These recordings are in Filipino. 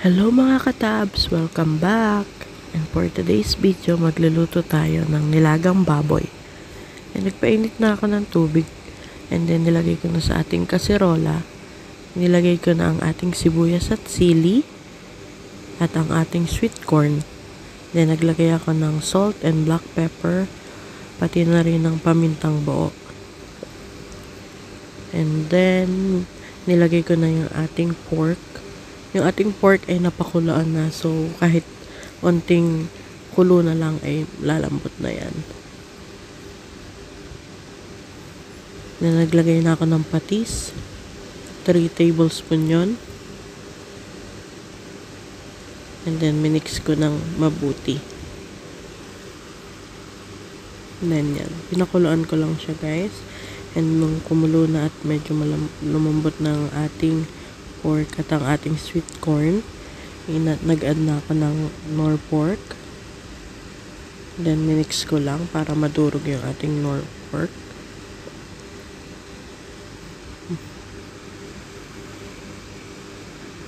Hello mga katabs! Welcome back! And for today's video, magluluto tayo ng nilagang baboy. And nagpainit na ako ng tubig. And then nilagay ko na sa ating kaserola. Nilagay ko na ang ating sibuyas at sili. At ang ating sweet corn. Then naglagay ako ng salt and black pepper. Pati na rin ng pamintang buo. And then nilagay ko na yung ating pork. Yung ating pork ay napakuloan na. So, kahit onting kulo na lang ay lalambot na yan. Na naglagay na ako ng patis. 3 tablespoon yon. And then, minix ko ng mabuti. And then, yan. Pinakuloan ko lang siya, guys. And nung kumulo na at medyo lumambot ng ating pork at ang ating sweet corn, nag-add na ako ng nor pork. Then minix ko lang para madurog yung ating nor pork.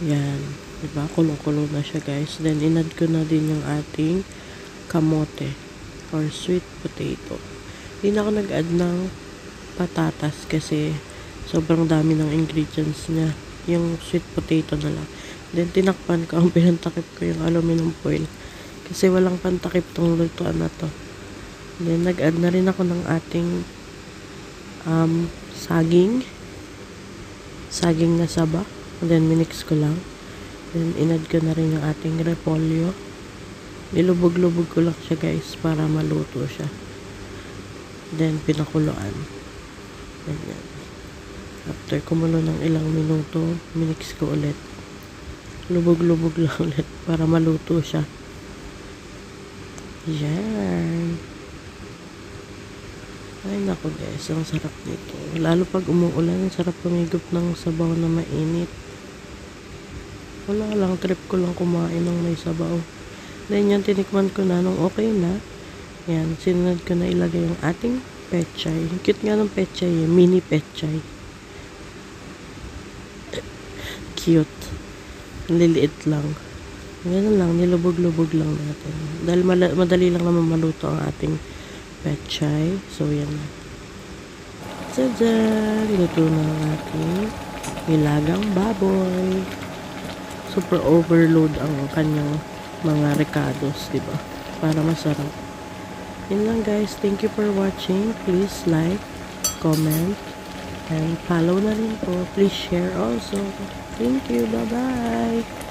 Yan, diba? Kulong-kulo na siya, guys. Then in-add ko na din yung ating kamote or sweet potato. Hindi na ako nag-add ng patatas kasi sobrang dami ng ingredients niya. Yung sweet potato na lang. Then, tinakpan ko. Ang pinantakip ko yung aluminum foil. Kasi walang pantakip tong lutuan na to. Then, nag-add na rin ako ng ating saging. Saging na saba. And then, minix ko lang. Then, in-add ko na rin yung ating repolyo. Nilubog-lubog ko lang siya, guys, para maluto siya. Then, pinakuloan. Ganyan. After kumulo ng ilang minuto, minix ko ulit. Lubog-lubog lang ulit para maluto siya. Yan. Ay nako guys, ang sarap nito. Lalo pag umuulan, ang sarap pumigop ng sabaw na mainit. Wala lang, trip ko lang kumain ng may sabaw. Then yan, tinikman ko na nung okay na. Yan, sinunod ko na ilagay yung ating pechay. Yung cute nga ng pechay, mini pechay. Cute. Liliit lang. Ganun lang, nilubog-lubog lang natin. Dahil madali lang naman maluto ang ating pechay. So, yan na. Tadaan! Luto na ang ating nilagang baboy. Super overload ang kanyang mga recados, diba? Para masarap. Yun lang guys. Thank you for watching. Please like, comment, and follow na rin po. Please share also. Thank you. Bye-bye.